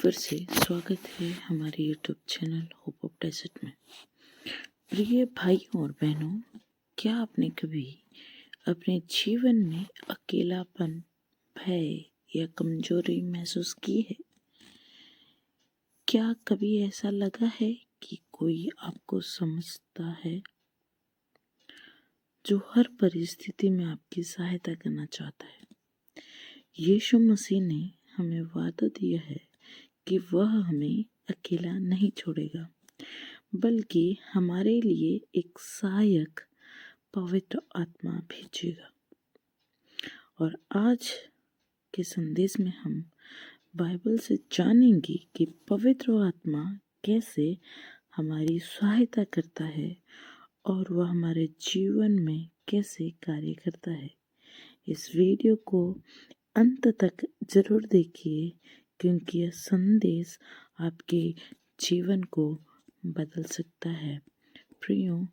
फिर से स्वागत है हमारे YouTube channel hope of desert में। प्रिय भाइयों और बहनों, क्या आपने कभी अपने जीवन में अकेलापन, भय या कमजोरी महसूस की है? क्या कभी ऐसा लगा है कि कोई आपको समझता है, जो हर परिस्थिति में आपकी सहायता करना चाहता है? यीशु मसीह ने हमें वादा दिया है कि वह हमें अकेला नहीं छोड़ेगा, बल्कि हमारे लिए एक सहायक पवित्र आत्मा भेजेगा। और आज के संदेश में हम बाइबल से जानेंगे कि पवित्र आत्मा कैसे हमारी सहायता करता है और वह हमारे जीवन में कैसे कार्य करता है। इस वीडियो को अंत तक जरूर देखिए, क्योंकि यह संदेश आपके जीवन को बदल सकता है। प्रियो,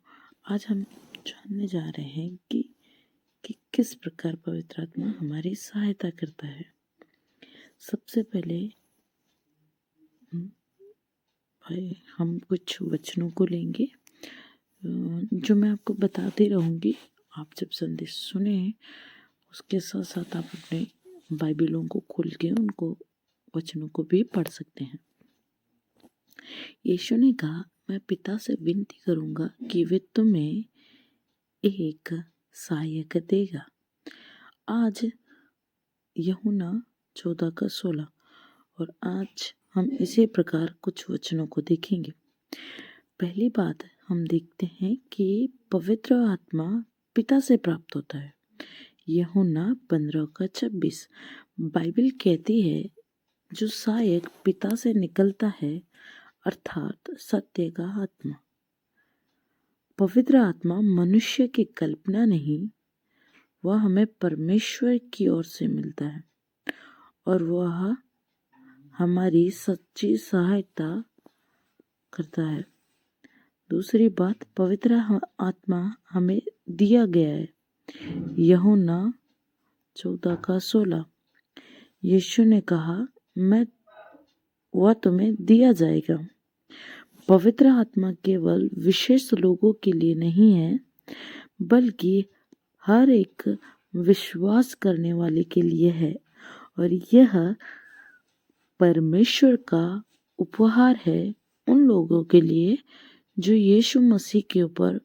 आज हम जानने जा रहे हैं कि किस प्रकार पवित्र आत्मा हमारी सहायता करता है। सबसे पहले हम कुछ वचनों को लेंगे जो मैं आपको बताती रहूँगी। आप जब संदेश सुने उसके साथ साथ आप अपने बाइबलों को खोल के उनको वचनों को भी पढ़ सकते हैं। यीशु ने कहा, मैं पिता से विनती करूंगा कि वे तुम्हें एक सहायक देगा। आज यूहन्ना 14:16 और आज हम इसी प्रकार कुछ वचनों को देखेंगे। पहली बात हम देखते हैं कि पवित्र आत्मा पिता से प्राप्त होता है। यूहन्ना 15:26 बाइबल कहती है, जो सहायक पिता से निकलता है, अर्थात सत्य का आत्मा। पवित्र आत्मा मनुष्य की कल्पना नहीं, वह हमें परमेश्वर की ओर से मिलता है और वह हमारी सच्ची सहायता करता है। दूसरी बात, पवित्र आत्मा हमें दिया गया है। यूहन्ना 14:16 यीशु ने कहा, वह तुम्हें दिया जाएगा। पवित्र आत्मा केवल विशेष लोगों के लिए नहीं है, बल्कि हर एक विश्वास करने वाले के लिए है और यह परमेश्वर का उपहार है उन लोगों के लिए जो यीशु मसीह के ऊपर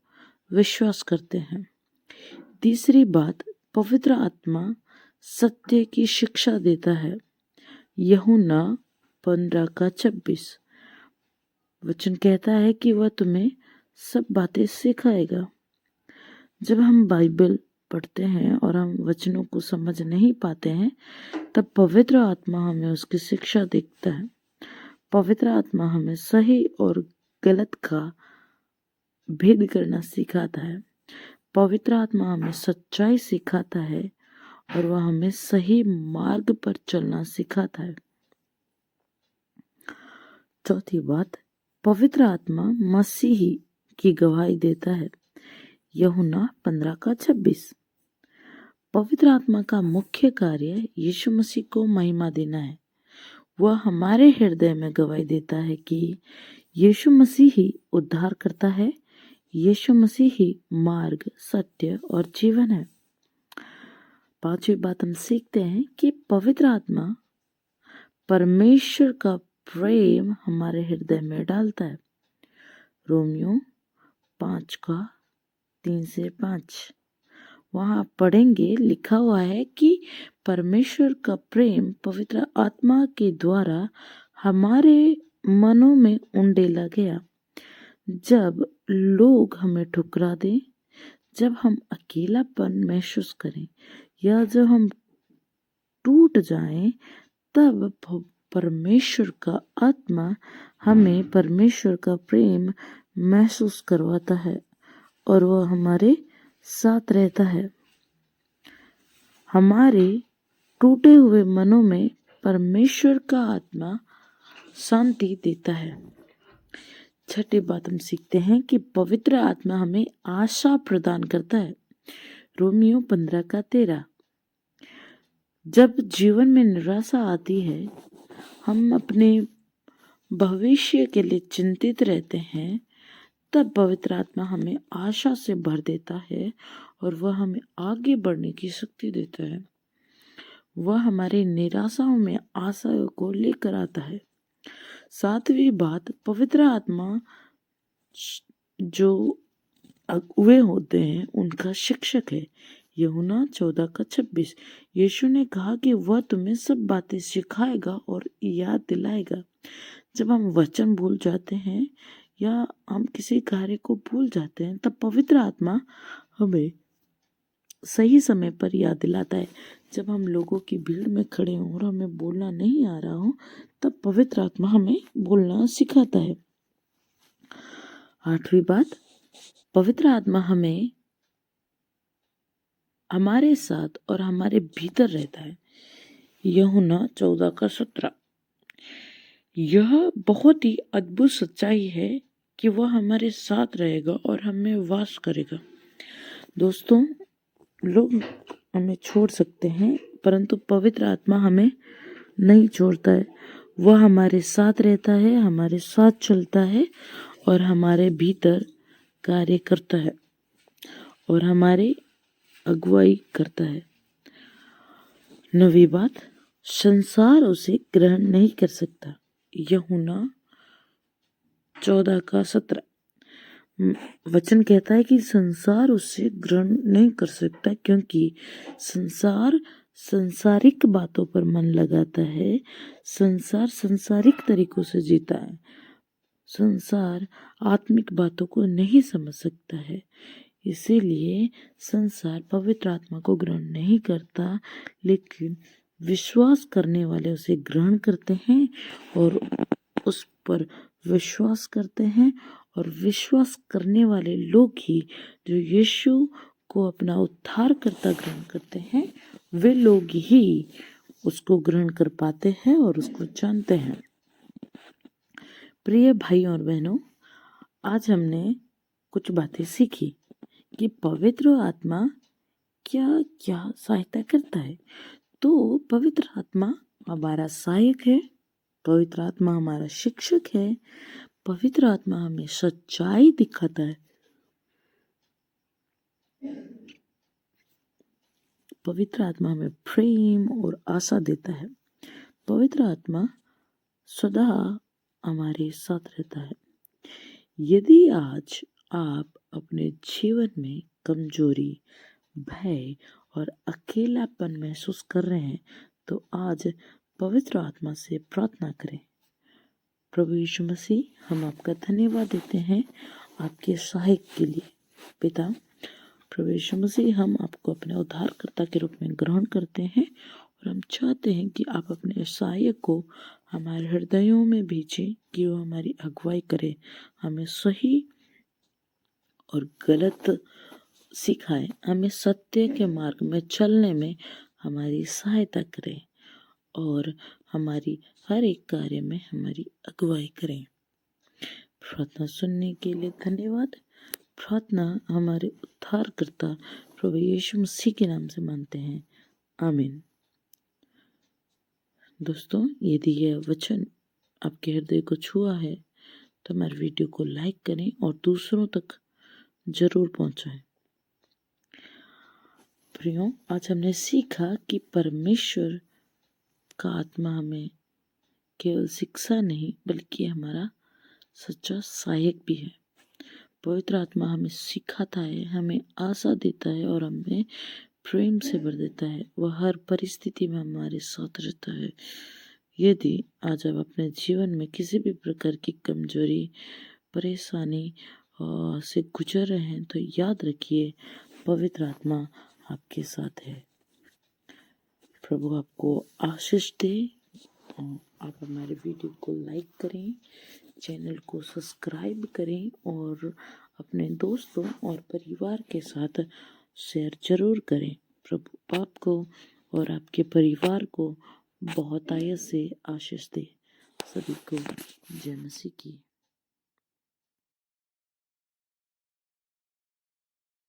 विश्वास करते हैं। तीसरी बात, पवित्र आत्मा सत्य की शिक्षा देता है। यूहन्ना 15:26 वचन कहता है कि वह तुम्हें सब बातें सिखाएगा। जब हम बाइबल पढ़ते हैं और हम वचनों को समझ नहीं पाते हैं, तब पवित्र आत्मा हमें उसकी शिक्षा देता है। पवित्र आत्मा हमें सही और गलत का भेद करना सिखाता है। पवित्र आत्मा हमें सच्चाई सिखाता है और वह हमें सही मार्ग पर चलना सिखाता है। चौथी बात, पवित्र आत्मा मसीही की गवाही देता है। यूहन्ना 15:26 पवित्र आत्मा का मुख्य कार्य यीशु मसीह को महिमा देना है। वह हमारे हृदय में गवाही देता है कि यीशु मसीह ही उद्धार करता है, यीशु मसीह ही मार्ग, सत्य और जीवन है। पांचवी बात हम सीखते हैं कि पवित्र आत्मा परमेश्वर का प्रेम हमारे हृदय में डालता है। रोमियो 5:3-5 वहां पढ़ेंगे, लिखा हुआ है कि परमेश्वर का प्रेम पवित्र आत्मा के द्वारा हमारे मनों में उंडेला गया। जब लोग हमें ठुकरा दें, जब हम अकेलापन महसूस करें या जब हम टूट जाएं, तब परमेश्वर का आत्मा हमें परमेश्वर का प्रेम महसूस करवाता है और वह हमारे साथ रहता है। हमारे टूटे हुए मनों में परमेश्वर का आत्मा शांति देता है। छठी बात हम सीखते हैं कि पवित्र आत्मा हमें आशा प्रदान करता है। रोमियो 15:13 जब जीवन में निराशा आती है, हम अपने भविष्य के लिए चिंतित रहते हैं, तब पवित्र आत्मा हमें आशा से भर देता है और वह हमें आगे बढ़ने की शक्ति देता है। वह हमारी निराशाओं में आशा को लेकर आता है। सातवीं बात, पवित्र आत्मा जो अगुवे होते हैं उनका शिक्षक है। यूहन्ना 14:26। यीशु ने कहा कि वह तुम्हें सब बातें सिखाएगा और याद दिलाएगा। जब हम वचन भूल जाते हैं या हम किसी कार्य को भूल जाते हैं, तब पवित्र आत्मा हमें सही समय पर याद दिलाता है। जब हम लोगों की भीड़ में खड़े हों और हमें बोलना नहीं आ रहा हो, तब पवित्र आत्मा हमें बोलना सिखाता है। आठवीं बात, पवित्र आत्मा हमें हमारे साथ और हमारे भीतर रहता है। यूहन्ना 14:17। यह बहुत ही अद्भुत सच्चाई है कि वह हमारे साथ रहेगा और हमें वास करेगा। दोस्तों, लोग हमें छोड़ सकते हैं, परंतु पवित्र आत्मा हमें नहीं छोड़ता है। वह हमारे साथ रहता है, हमारे साथ चलता है और हमारे भीतर कार्य करता है और हमारी अगुवाई करता है। नवीं बात, संसार उसे ग्रहण नहीं कर सकता। यूहन्ना 14:17। वचन कहता है कि संसार उससे ग्रहण नहीं कर सकता, क्योंकि संसार संसारिक बातों पर मन लगाता है। संसार संसारिक तरीकों से जीता है। संसार आत्मिक बातों को नहीं समझ सकता है, इसीलिए संसार पवित्र आत्मा को ग्रहण नहीं करता, लेकिन विश्वास करने वाले उसे ग्रहण करते हैं और उस पर विश्वास करते हैं। और विश्वास करने वाले लोग ही जो यीशु को अपना उद्धारकर्ता ग्रहण करते हैं, वे लोग ही उसको ग्रहण कर पाते हैं और उसको जानते हैं। प्रिय भाई और बहनों, आज हमने कुछ बातें सीखी कि पवित्र आत्मा क्या क्या सहायता करता है। तो पवित्र आत्मा हमारा सहायक है, पवित्र आत्मा हमारा शिक्षक है, पवित्र आत्मा हमें सच्चाई दिखाता है, पवित्र आत्मा हमें प्रेम और आशा देता है, पवित्र आत्मा सदा हमारे साथ रहता है। यदि आज आप अपने जीवन में कमजोरी, भय और अकेलापन महसूस कर रहे हैं, तो आज पवित्र आत्मा से प्रार्थना करें। प्रभु यीशु मसीह, हम आपका धन्यवाद देते हैं आपके सहायक के लिए। पिता, प्रभु यीशु मसीह, हम आपको अपने उद्धारकर्ता के रूप में ग्रहण करते हैं और हम चाहते हैं कि आप अपने सहायक को हमारे हृदयों में भेजें कि वो हमारी अगुवाई करे, हमें सही और गलत सिखाए, हमें सत्य के मार्ग में चलने में हमारी सहायता करें और हमारी हर एक कार्य में हमारी अगुवाई करें। प्रार्थना सुनने के लिए धन्यवाद। प्रार्थना हमारे उद्धारकर्ता प्रभु यीशु मसीह के नाम से मानते हैं, आमीन। दोस्तों, यदि यह वचन आपके हृदय को छुआ है तो हमारे वीडियो को लाइक करें और दूसरों तक जरूर पहुंचाएं। प्रियो, आज हमने सीखा कि परमेश्वर का आत्मा हमें केवल शिक्षा नहीं बल्कि हमारा सच्चा सहायक भी है। पवित्र आत्मा हमें सिखाता है, हमें आशा देता है और हमें प्रेम से भर देता है। वह हर परिस्थिति में हमारे साथ रहता है। यदि आज आप अपने जीवन में किसी भी प्रकार की कमजोरी, परेशानी से गुजर रहे हैं, तो याद रखिए पवित्र आत्मा आपके साथ है। प्रभु आपको आशीष दे। आप हमारे वीडियो को लाइक करें, चैनल को सब्सक्राइब करें और अपने दोस्तों और परिवार के साथ शेयर जरूर करें। प्रभु आपको और आपके परिवार को बहुत आयत से आशीष दे। सभी को जय मसीह की।